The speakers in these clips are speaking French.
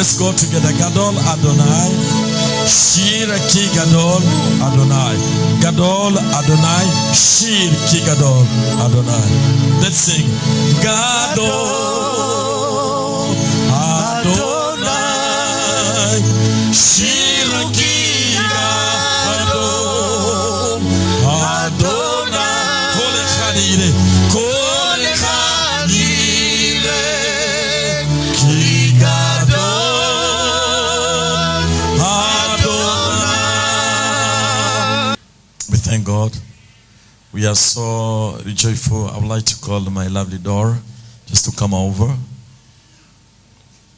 Let's go together. Gadol Adonai. Shir ki Gadol Adonai. Gadol Adonai. Shir ki Gadol Adonai. Let's sing. Gadol Adonai. Shir ki Gadol Adonai. Kol echad yireh. Kol echad yireh. Ki Gadol Adonai. We thank God. We are so joyful. I would like to call my lovely daughter just to come over.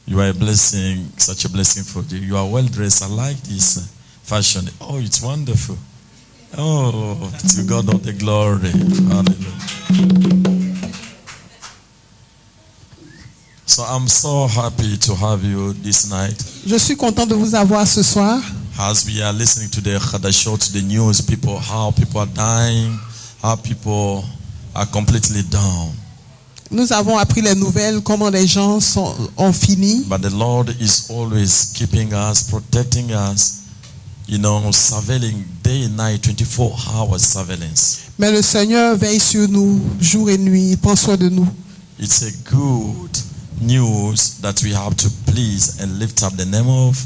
You are a blessing, such a blessing for you. You are well dressed. I like this fashion. Oh, it's wonderful. Oh, to God all the glory. Hallelujah. So I'm so happy to have you this night. Je suis content de vous avoir ce soir. As we are listening to the Chadashot, to the news, people, how people are dying, how people are completely down. Nous avons appris les nouvelles, comment les gens ont fini. But the Lord is always keeping us, protecting us, surveilling day and night, 24 hours surveillance. Mais le Seigneur veille sur nous, jour et nuit, il prend soin de nous. It's a good news that we have to please and lift up the name of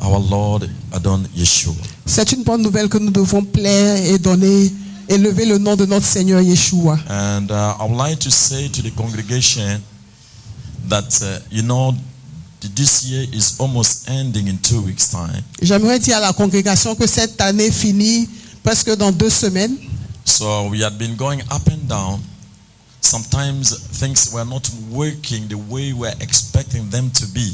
our Lord Adon Yeshua. C'est une bonne nouvelle que nous devons plaire et donner, élever le nom de notre Seigneur Yeshua. And I would like to say to the congregation that, this year is almost ending in 2 weeks' time. J'aimerais dire à la congrégation que cette année finit presque dans 2 semaines. So we had been going up and down. Sometimes things were not working the way we were expecting them to be.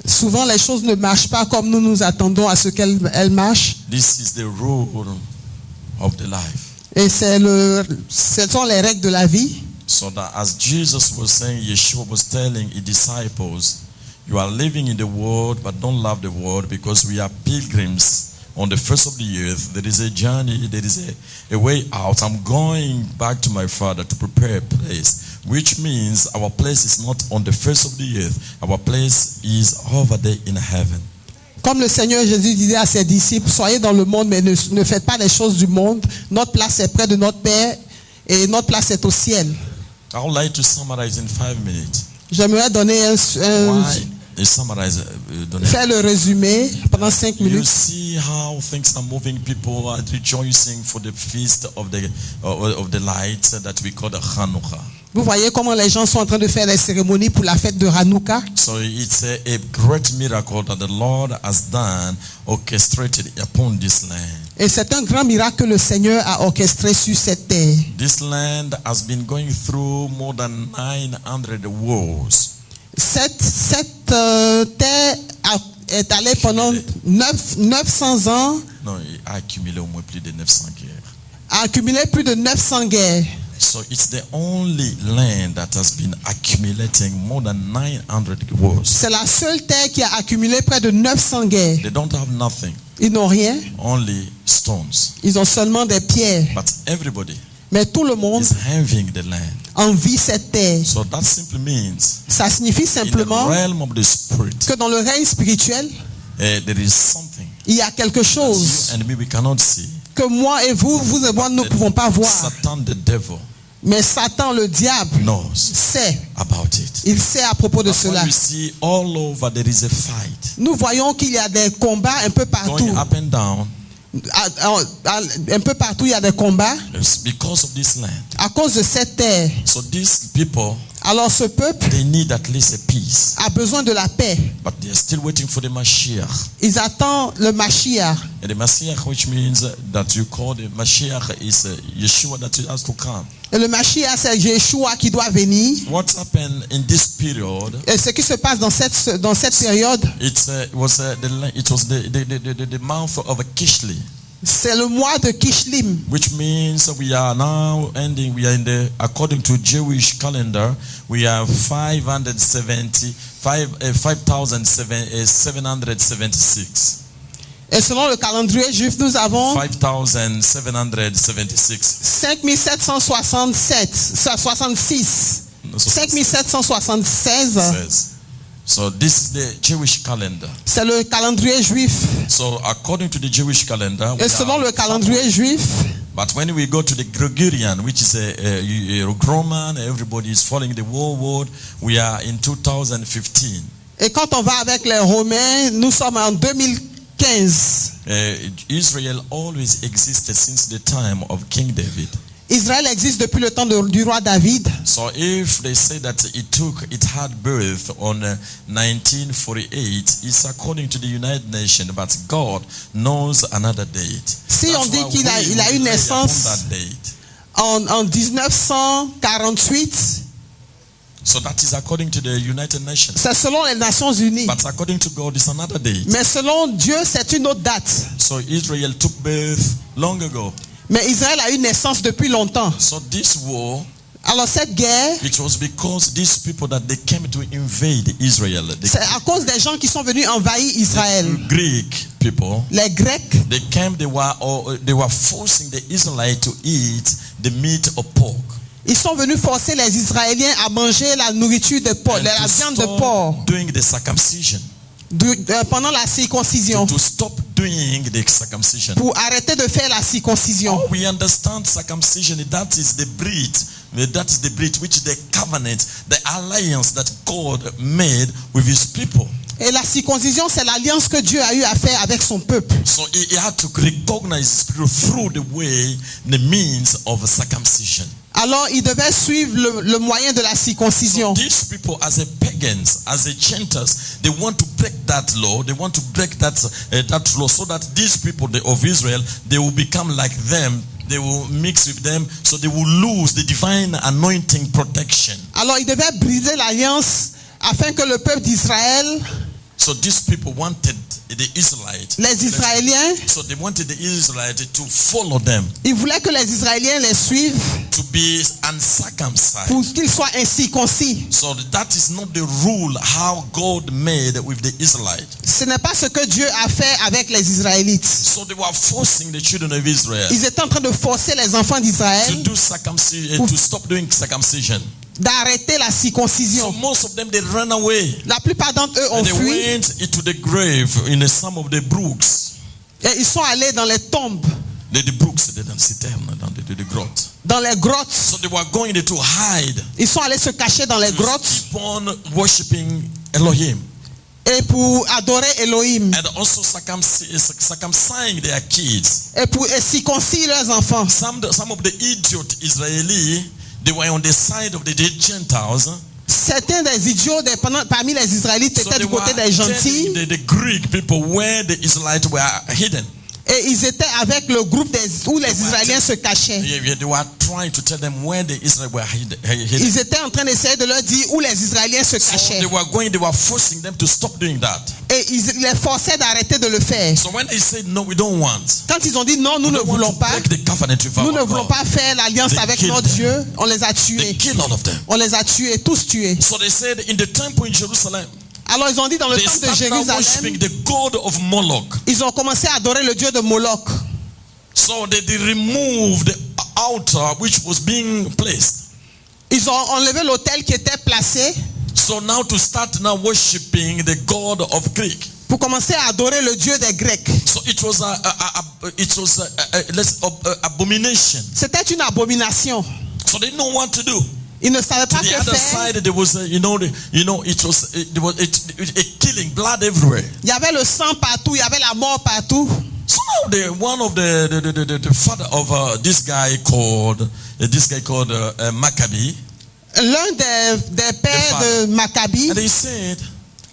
Souvent, les choses ne marchent pas comme nous nous attendons à ce qu'elles marchent. This is the rule of the life. Et ce sont les règles de la vie. So that as Jesus was saying, Yeshua was telling his disciples, you are living in the world, but don't love the world, because we are pilgrims on the face of the earth. There is a journey, there is a way out. I'm going back to my Father to prepare a place, which means our place is not on the face of the earth. Our place is over there in heaven. Comme le Seigneur Jésus disait à ses disciples, soyez dans le monde, mais ne faites pas les choses du monde. Notre place est près de notre Père et notre place est au ciel. I would like to summarize in 5 minutes. J'aimerais donner faire le résumé pendant 5 minutes. You see how things are moving. People are rejoicing for the feast of the lights that we call the Hanukkah. Vous voyez comment les gens sont en train de faire les cérémonies pour la fête de Hanouka. So it's a great miracle that the Lord has done, orchestrated upon this land. Et c'est un grand miracle que le Seigneur a orchestré sur cette terre. This land has been going through more than 900 wars. Cette terre est allée pendant 900 ans. Non, il a accumulé au moins plus de 900 guerres. A accumulé plus de 900 guerres. So it's the only land that has been accumulating more than 900 wars. C'est la seule terre qui a accumulé près de 900 guerres. They don't have nothing. Ils n'ont rien. Only stones. Ils ont seulement des pierres. But everybody Mais tout le monde is having the land. envie cette terre. So that simply means Ça signifie simplement in the realm of the spirit, que dans le règne spirituel, there is something il y a quelque chose and me we cannot see. que moi et vous et moi, nous ne pouvons pas voir. Satan, the devil, Mais Satan, le diable, knows sait. about it. Il sait à propos de That's why cela. we see all over there is a fight Nous voyons qu'il y a des combats un peu partout. going up and down. Un peu partout, il y a des combats It's because of this land. à cause de cette terre. So these people, Alors ce peuple they need at least a peace, a besoin de la paix. but they are still waiting for the Mashiach. Ils attendent le Mashiach. And the Mashiach, which means that you call the Mashiach, is Yeshua that has to come. Et le Mashiach, c'est Yeshua qui doit venir. What happened in this period? Et ce qui se passe dans cette période, It was the month of Kishli, c'est le mois de Kishlim. which means we are now ending. We are in the, according to Jewish calendar, we are 5,776. Et selon le calendrier juif, nous avons 5,776. 5766. 5776. Says. So this is the Jewish calendar. C'est le calendrier juif. So according to the Jewish calendar, Et selon le calendrier juif, but when we go to the Gregorian, which is a Roman, everybody is following the world, we are in 2015. et quand on va avec les Romains, nous sommes en 2015. Israel always existed since the time of King David. Israël existe depuis le temps du roi David. So if they say that it had birth on 1948, it's according to the United Nations, but God knows another date. Si on dit qu'il a eu naissance en 1948, so that is according to the United Nations. c'est selon les Nations Unies. But according to God, it's another date. Mais selon Dieu, c'est une autre date. So Israel took birth long ago. Mais Israël a eu naissance depuis longtemps. So this war, Alors cette guerre, it was because these people that they came to invade Israel. c'est à cause des gens qui sont venus envahir Israël. The Greek people, Les Grecs, they came, they were forcing the Israelites to eat the meat of pork. ils sont venus forcer les Israéliens à manger la nourriture de porc, And la to viande de stop porc, doing the circumcision. pendant la circoncision, To stop doing the circumcision. pour arrêter de faire la circoncision. Oh, we understand circumcision. That is the breed. That is the breed which the covenant, the alliance that God made with His people. Et la circoncision, c'est l'alliance que Dieu a eu à faire avec son peuple. So He had to recognize His people through the way, the means of circumcision. Alors, il devait suivre le moyen de la circoncision. So these people, as a pagans, as a Gentiles, they want to break that law. They want to break that law, so that these people of Israel, they will become like them. They will mix with them, so they will lose the divine anointing protection. Alors, il devait briser l'alliance afin que le peuple d'Israël, So these people wanted the Israelites. les Israéliens, So they wanted the Israelites to follow them, ils voulaient que les Israéliens les suivent to be uncircumcised. pour qu'ils soient incirconcis. So that is not the rule how God made with the Israelites. Ce n'est pas ce que Dieu a fait avec les Israélites. So they were forcing the children of Israel Ils étaient en train de forcer les enfants to d'Israël do circumcision, to stop doing circumcision. d'arrêter la So circoncision. most of them, they ran away. La plupart d'entre eux ont And they fui went into the grave in some of the brooks. et ils sont allés dans les tombes, The brooks, dans the grotte. dans les grottes. So they were going to hide, Ils sont allés se cacher dans les to grottes keep on worshiping Elohim. et pour adorer Elohim And also circumcising their kids. et pour circoncire leurs enfants. Some of the idiot Israeli, they were on the side of the Gentiles. Certains des idiots parmi les Israélites So étaient they du côté were des gentils telling the Greek people where the Israelites were hidden. et ils étaient avec le groupe où les Israéliens se cachaient. Yeah, they were trying to tell them where the Israelites were hidden. Ils étaient en train d'essayer de leur dire où les Israéliens se So cachaient. they were forcing them to stop doing that. Et ils les forçaient d'arrêter de le faire. So when they said no, we don't want. Quand ils ont dit non, nous ne We don't want voulons to pas, break the covenant with nous our ne voulons God. pas faire l'alliance They avec killed notre them. Dieu, on les a They tués. killed all of them. On les a tués, tous tués. So they said in the temple in Jerusalem, Alors ils ont dit dans le they temple de started worshiping Jérusalem, the god of Moloch. ils ont commencé à adorer le Dieu de Moloch. So they removed the altar which was being placed. Ils ont enlevé l'autel qui était placé So now to start now worshiping the god of Greek. pour commencer à adorer le Dieu des Grecs. So it was abomination. C'était une abomination. So they didn't know what to do. Ils ne savaient To pas the que other faire. side, there was it was a killing, blood everywhere. Il y avait le sang partout, il y avait la mort partout. So now one of the father of this guy called Maccabee, L'un des pères de Maccabi and he said,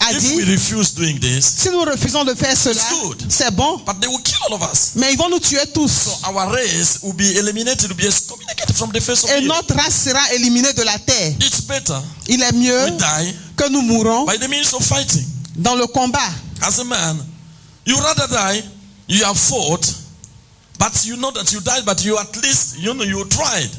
a if we dit, refuse doing this, si nous refusons de faire cela, It's good. c'est bon, but they will kill all of us. mais ils vont nous tuer tous. So our race will be eliminated, will be excommunicated from the face of the Et earth. notre race sera éliminée de la terre. It's better Il est mieux we die que nous mourons by the means of fighting. dans le combat. As a man, you rather die, you have fought, but you know that you died, but you at least, you tried.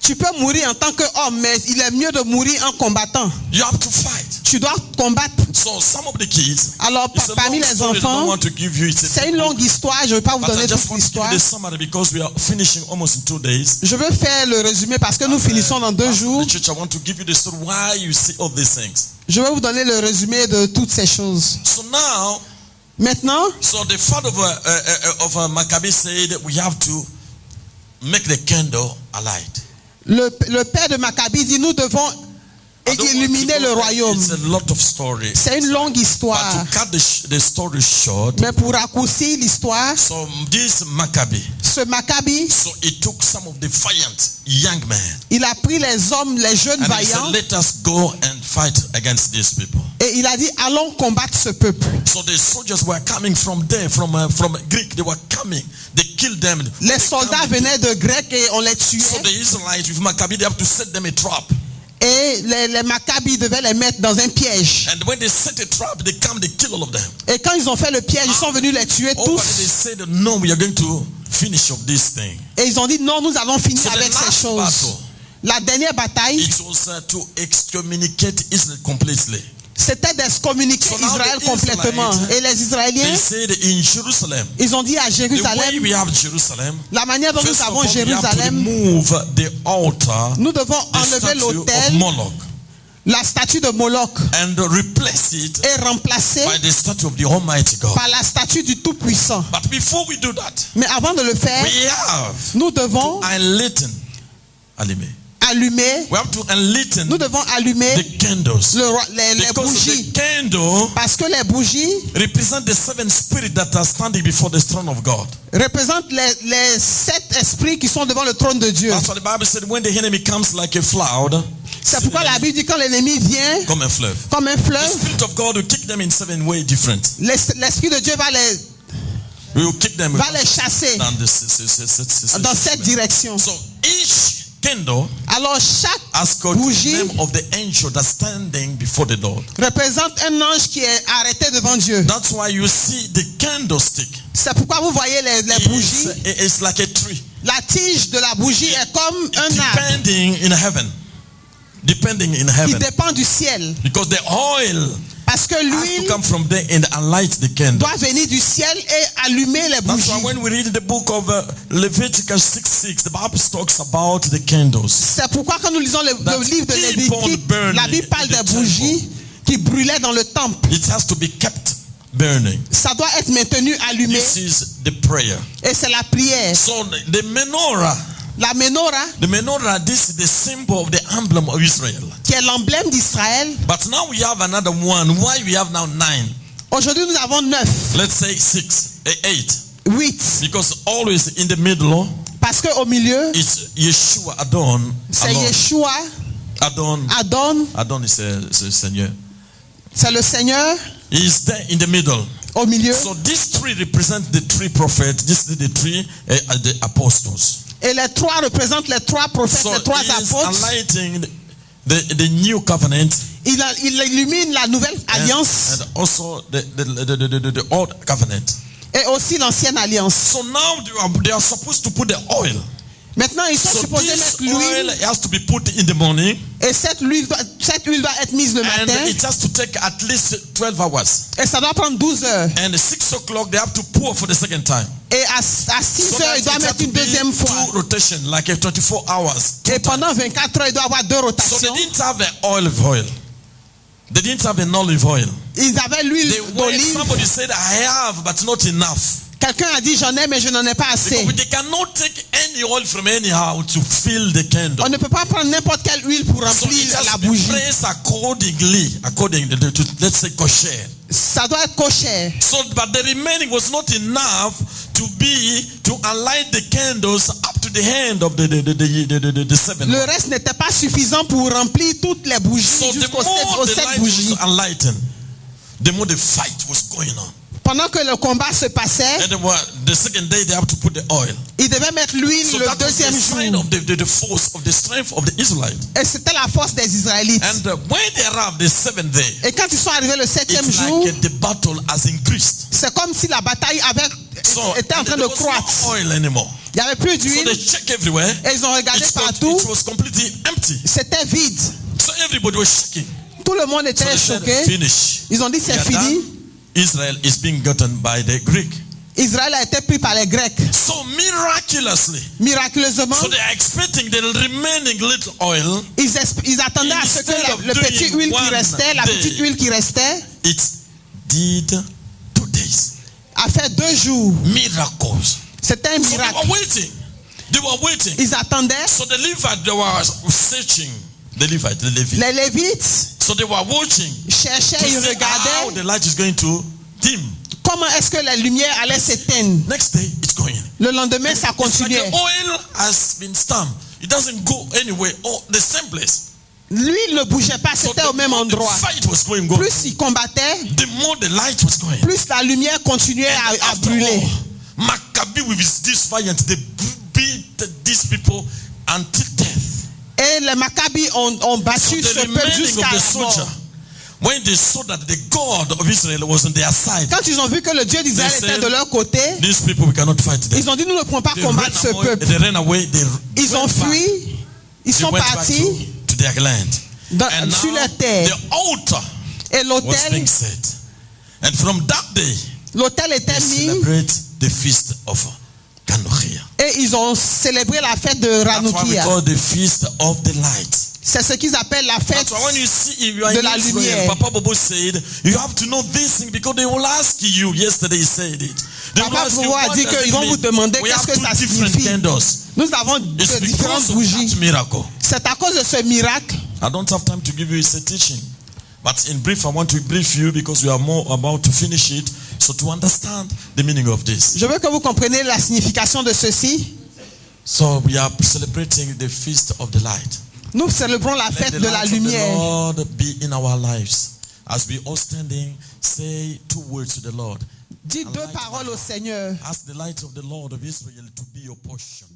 Tu peux mourir en tant qu'homme, mais il est mieux de mourir en combattant. You have to fight. Tu dois combattre. So some of the kids, Alors, it's a parmi long les story, I don't enfants, want to give you. It's a c'est une big longue book, histoire. Je ne vais pas vous but I donner just toute want to give l'histoire. you the summary because we are finishing almost in 2 days. Je veux faire le résumé parce que nous finissons dans 2 jours. The church, I want to give you the story why you see all these things. Je vais vous donner le résumé de toutes ces choses. So now, Maintenant, so the father of Maccabi said we have to make the candle alight. le père de Maccabi dit nous devons I don't want to illuminer go le there. royaume. It's a lot of story. C'est une longue But histoire. to cut the story short, Mais pour raccourcir l'histoire, so this Maccabi, ce Maccabi, so he took some of the valiant young men il a pris les hommes, les jeunes and he said, vaillants, let us go and fight against these people. et il a dit allons combattre ce peuple. So the soldiers were coming from there, from Greek. They were coming. They killed them. Les soldats venaient de Grec et on les tuait. So the Israelites with Maccabi, they have to set them a trap. Et les Maccabis devaient les mettre dans un piège. And when they set a trap, they come, they kill all of them. Et quand ils ont fait le piège, ils sont venus les tuer Oh, but they tous. said, no, we are going to finish off this thing. Et ils ont dit non, nous allons finir So the avec ces last choses. battle, La dernière bataille, it was to excommunicate Israel completely. c'était d'excommuniquer So now Israël the complètement. Israelites, Et les Israéliens, They said in Jerusalem, ils ont dit à the way Jérusalem, we have Jerusalem, la manière dont nous first of avons all, we have to Jérusalem, remove the altar, nous devons the enlever statue of l'autel, Moloch, la statue de Moloch, and replace it et remplacer by the statue of the Almighty God. par la statue du Tout-Puissant. But before we do that, Mais avant de le faire, we have nous devons to enlighten, allumer, we have to enlighten nous devons allumer the candles. les Because bougies. the candle Parce que les bougies represent the 7 spirits that are standing before the throne of God. représentent les 7 esprits qui sont devant le trône de Dieu. That's what the Bible said. When the enemy comes like a flood, C'est pourquoi la Bible dit quand l'ennemi vient comme un fleuve. comme un The fleuve, Spirit of God will kick them in 7 ways different. l'Esprit de Dieu va We will kick them les chasser down the dans cette direction. So each candle Alors chaque has got the bougie name of the angel that's standing before the Lord. représente un ange qui est arrêté devant Dieu. That's why you see the candlestick. C'est pourquoi vous voyez les bougies. It's like a tree. La tige de la bougie est comme un arbre Depending in heaven. Depending in qui heaven. dépend du ciel. Because the oil Parce que has to l'huile come from there and light the candle. doit venir du ciel et allumer les That's why bougies. when we read the book of Leviticus 6:6, the Bible talks about the candles. C'est pourquoi quand nous lisons le livre de keep on Lévitique, burning la Bible parle in the des bougies qui brûlaient dans le temple. It has to be kept burning. Ça doit être maintenu allumé This is the prayer. et c'est la prière. So the menorah, La menorah, this is the symbol of the emblem of Israel. qui est l'emblème d'Israël. But now we have another one. Why we have now 9? Aujourd'hui, nous avons 9, Let's say 8. 8. Because always in the middle, Parce qu'au milieu, it's Yeshua, Adon. c'est Yeshua, Adon. Adon, Adon is a Seigneur. c'est le Seigneur He is there in the middle. au milieu. So these 3 represent the 3 prophets. This is the 3 the apostles. Et les 3 représentent les 3 prophètes, So les 3 he is apôtres. enlightening the new covenant Il illumine la nouvelle alliance and also the old covenant. et aussi l'ancienne alliance. So now they are supposed to put the oil. Maintenant, ils sont So supposés this mettre l'huile oil has to be put in the morning et cette huile doit être mise le and matin it has to take at least 12 hours. et ça doit prendre 12 heures. And at 6 o'clock they have to pour for the second time. Et à 6 So heures, that il doit it has mettre to une be deuxième fois. 2 rotation, like a 24 hours. Et pendant 24 heures, il doit avoir 2 So they rotations. didn't have an olive oil. They didn't have an olive oil. Ils avaient l'huile d'olive. Somebody said, I have, but not enough. Quelqu'un a dit, j'en ai, mais je n'en ai pas assez. Because they cannot take any oil from anyhow to fill the candle. On ne peut pas prendre n'importe quelle huile pour So remplir it has la to be bougie. placed according to let's say kosher. Ça doit être kosher. So, but the remaining was not enough to enlight the candles up to the hand of the 7. Le reste n'était pas suffisant pour remplir toutes les bougies So the jusqu'aux more the 7 light bougies. was enlightened, the more the fight was going on. Pendant que le combat se passait, And the second day they have to put the oil. ils devaient mettre l'huile So le that was the deuxième sign jour. of the force, of the strength of the Israelites. Et c'était la force des Israélites. And when they arrived the 7th day, Et quand ils sont arrivés le 7e it's jour, like the battle has increased. c'est comme si la bataille était en train de there was croître. no oil anymore. Il n'y avait plus So d'huile. they checked everywhere. Et ils ont regardé It partout. was completely empty. C'était vide. So everybody was shaking. Tout le monde So était they said, choqué. finish. Ils ont dit We c'est are fini. done. Israel is being gotten by the Greek. Israël a été pris par les Grecs. So miraculously, Miraculeusement, so they are expecting the remaining little oil. ils attendaient à ce que Instead of le petit doing huile qui one restait, la day, petite huile qui restait, It did 2 days. a fait 2 jours. Miracles. C'était un So they miracle. were waiting. They were waiting. Ils attendaient. So the Levites, they were searching. The Levites. Les Lévites So they were watching cherchaient, to ils see how regardaient the light is going to dim. comment est-ce que la lumière allait s'éteindre. Next day, it's going. Le lendemain, ça It's like continuait. the oil has been stamped. It doesn't go anywhere. Oh, the same place. Lui, ne bougeait pas, So c'était the au même more the endroit. fight was going. Plus il combattait, The more the light was going. plus la lumière continuait And à after brûler. all, Maccabee with his defiant, they beat these people until death. Et les Maccabis ont So battu the ce peuple remaining jusqu'à of the la soldier, mort. when they saw that the God of Israel was on their side, Quand ils ont vu que le Dieu d'Israël They était said, de leur côté, these people we cannot fight them. ils ont dit nous ne pouvons pas They combattre ce ran away. peuple. They ran away. They Ils ont went back. fui, ils They sont went back partis to their land. And sur now la terre. the altar Et was being l'autel set. And from that day, était they mis celebrate the feast of Hanukkah. et ils ont célébré la fête de That's why we Hanoukia. call the feast of the light. C'est ce qu'ils appellent la fête. That's why when you see if you are de in la Israel, lumière. Papa Bobo said, you have to know this thing because they will ask you. Yesterday he said it. They will Papa ask you, Bobo a what dit does it qu'ils vont mean? vous demander We qu'est-ce have que two ça different signifie. candles. Nous avons It's de différentes because of bougies. that miracle. C'est à cause de ce miracle. I don't have time to give you a teaching. But in brief, I want to brief you because we are more about to finish it. So to understand the meaning of this. Je veux que vous compreniez la signification de ceci. So we are celebrating the feast of the light. Nous célébrons la Let fête the de la light of the lumière. Lord be in our lives. As we all standing, say 2 words to the Lord. Dis 2 paroles au Seigneur. Ask the light of the Lord of Israel to be your portion.